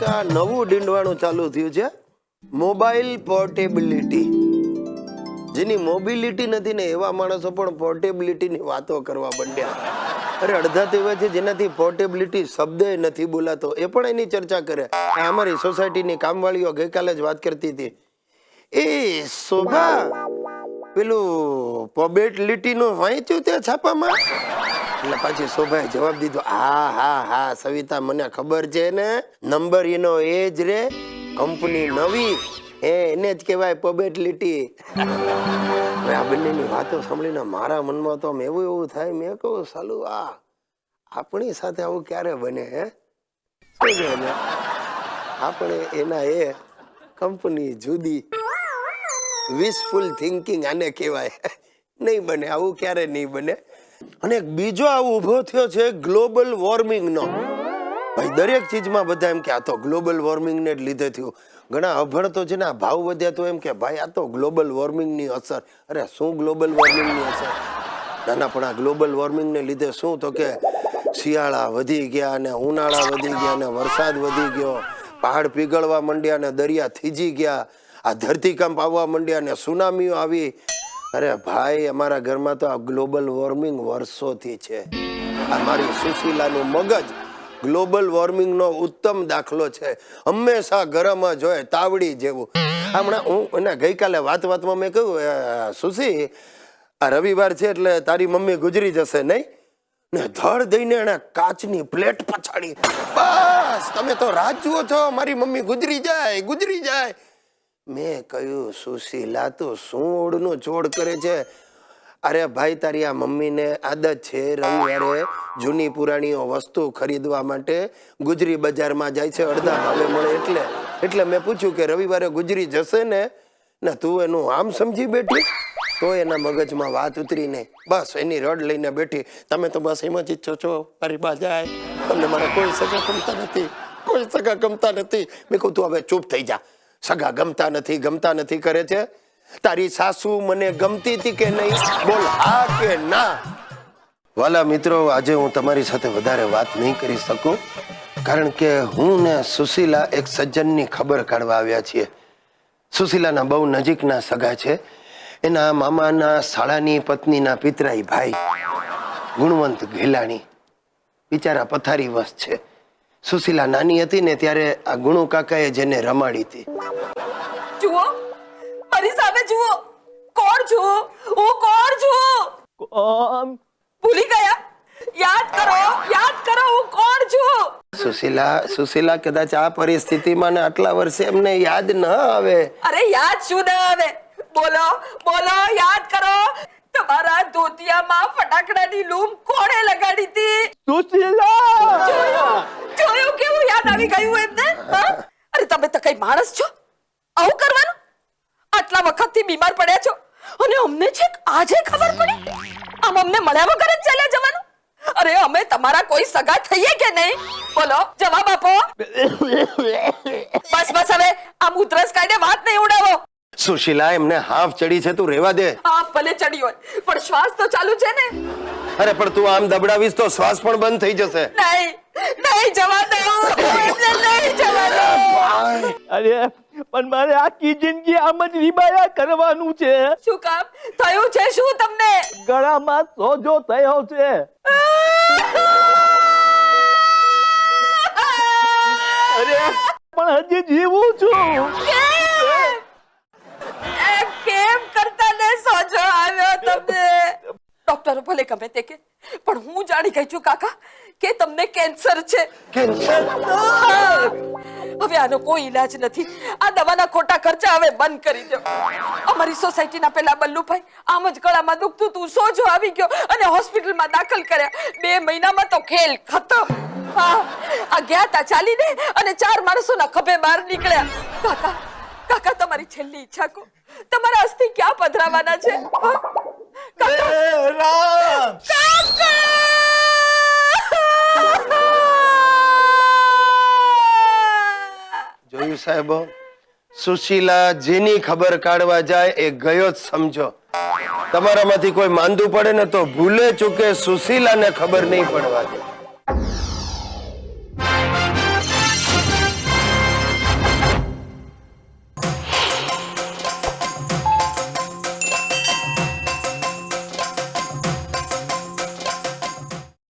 એક આ નવું ડીંડવાણું ચાલુ થયું છે, મોબાઈલ પોર્ટેબિલિટી. જેની મોબિલિટી નથી ને એવા માણસો પણ પોર્ટેબિલિટીની વાતો કરવા માંડ્યા. અરે અડધા તો એવા છે જેનાથી પોર્ટેબિલિટી શબ્દ નથી બોલાતો, એ પણ એની ચર્ચા કરે. આ અમારી સોસાયટીની કામવાળીઓ ગઈકાલે જ વાત કરતી હતી. એ શોભા, પેલું પોર્ટેબિલિટી નું વાંચ્યું તે છાપામાં? એટલે પાછી શોભાએ જવાબ દીધો, હા હા હા સવિતા, મને ખબર છે ને, નંબર એનો એ જ રે, કંપની નવી એને જ કહેવાય પોર્ટેબિલિટી. હવે આ બંનેની વાતો સાંભળીને મારા મનમાં તો આમ એવું થાય, મેં કહું સાલું આ આપણી સાથે આવું ક્યારે બને? હે શું ને આપણે એના એ કંપની જુદી, વિશફુલ થિંકિંગ આને કહેવાય. નહીં બને, આવું ક્યારે નહીં બને. અને બીજો આવું ઉભો થયો છે ગ્લોબલ વોર્મિંગ નો. ભાઈ દરેક ચીજમાં બધા એમ કે આ તો ગ્લોબલ વોર્મિંગ ને જ લીધે થયું. ઘણા અભણ તો છે ને, આ ભાવ વધ્યા તો એમ કે ભાઈ આ તો ગ્લોબલ વોર્મિંગ ની અસર. અરે શું ગ્લોબલ વોર્મિંગ ની અસર? નાના પણ આ ગ્લોબલ વોર્મિંગ ને લીધે શું તો કે શિયાળા વધી ગયા ને ઉનાળા વધી ગયા ને વરસાદ વધી ગયો, પહાડ પીગળવા માંડ્યા ને દરિયા થીજી ગયા, આ ધરતીકંપ આવવા માંડ્યા ને સુનામીઓ આવી. અરે ભાઈ અમારા ઘરમાં તો આ ગ્લોબલ વોર્મિંગ વર્ષોથી છે. આ મારી સુશીલાનું મગજ ગ્લોબલ વોર્મિંગ નો ઉત્તમ દાખલો છે. હંમેશા ગરમ જ હોય, તાવડી જેવું. હમણાં હું એને ગઈકાલે વાતમાં મેં કહ્યું, સુશી આ રવિવાર છે એટલે તારી મમ્મી ગુજરી જશે નહીં ને? ધડ દઈને એને કાચની પ્લેટ પછાડી, બસ તમે તો રાહ જુઓ છો મારી મમ્મી ગુજરી જાય ગુજરી જાય. મેં કહ્યું સુશીલા તું શું ઓળનો ચોડ કરે છે? અરે ભાઈ તારી આ મમ્મીને આદત છે રવિવારે જૂની પુરાણીઓ વસ્તુ ખરીદવા માટે ગુજરી બજારમાં જાય છે, અડધા ભાવે મળે. એટલે મેં પૂછ્યું કે રવિવારે ગુજરી જશે ને તું એનું આમ સમજી બેઠી? તો એના મગજમાં વાત ઉતરી નહીં, બસ એની રડ લઈને બેઠી. તમે તો બસ એમ જ ઈચ્છો છો મારી બા જાય, તમને મારા કોઈ સગા ગમતા નથી, કોઈ સગા ગમતા નથી. મેં કહું તું હવે ચૂપ થઈ જા, સગા ગમતા નથી કરે છે. તારી સાસુ મને ગમતી હતી કે નહીં? બોલ હા કે ના. વાલા મિત્રો, આજે હું તમારી સાથે વધારે વાત નહીં કરી શકું, કારણ કે હું ને સુશીલા એક સજ્જનની ખબર કાઢવા આવ્યા છીએ. સુશીલાના બહુ નજીકના સગા છે. એના મામાના શાળાની પત્નીના પિતરાઈ ભાઈ ગુણવંત ઘેલાણી બિચારા પથારી વસ છે. સુશીલા નાની હતી ને ત્યારે આ ગુણુ કાકાએ જેને રમાડી હતી. જુઓ મારી સામે જુઓ, કોણ છું હું? કોણ છું? કોણ? ભૂલી ગયા? યાદ કરો હું કોણ છું? સુશીલા કદાચ આ પરિસ્થિતિમાં ને આટલા વર્ષે એમને યાદ ન આવે. અરે યાદ શું ન આવે? બોલો યાદ કરો. તમારા ધોતિયામાં ફટાકડાની લૂમ કોણે લગાડી હતી? સુશીલા! જોયું કેવું યાદ આવી ગયું એમને? અરે તમે તો કઈ માણસ છો? આવું કરવાનું? આટલા વખતથી બીમાર પડ્યા છો અને અમને છેક આજે ખબર પડી? આમ અમને મળ્યા વગર જ ચાલ્યા જવાનું? અરે અમે તમારા કોઈ સગા થઈએ કે નહીં? બોલો જવાબ આપો. બસ હવે આમ ઉધરસ કાઢીને વાત નહીં ઉડાવો. સુશીલા એમને હાફ ચડી છે, તું રેવા દે. હાફ ભલે ચડી હોય પણ શ્વાસ તો ચાલુ છે ને? અરે પણ તું આમ દબડાવીશ તો શ્વાસ પણ બંધ થઈ જશે. નહીં જવા દો, નહીં જવા દો. અરે પણ મારે આખી જિંદગી આમ જ રીબાયા કરવાનું છે. શું કામ થયું છે? શું તમને? ગળામાં સોજો થયો છે. અરે પણ હજી જીવું છું. કેમ કરતા ને સોજો આવ્યો તમને? ડોક્ટરો ભલે ગમે તે કે, પણ હું જાણી ગઈ છું કાકા કે તમને કેન્સર છે. કેન્સર? હવે આનો કોઈ ઈલાજ નથી. આ દવાના ખોટા ખર્ચા હવે બંધ કરી દો. અમારી સોસાયટીના પેલા બલ્લુભાઈ આમ જ ગળામાં દુખતું તું, સોજો આવી ગયો અને હોસ્પિટલમાં દાખલ કર્યા. 2 મહિનામાં તો ખેલ ખતમ. આ ગયા તા ચાલીને અને 4 માણસોના ખભે બહાર નીકળ્યા. કાકા તમારી છેલ્લી ઈચ્છા કો, તમારા અસ્થિ ક્યાં પધરાવાના છે? જોયું સાહેબો, સુશીલા જેની ખબર કાઢવા જાય એ ગયો જ સમજો. તમારામાંથી કોઈ માંદું પડે ને તો ભૂલે ચૂકે સુશીલાને ખબર નહીં પડવા દે.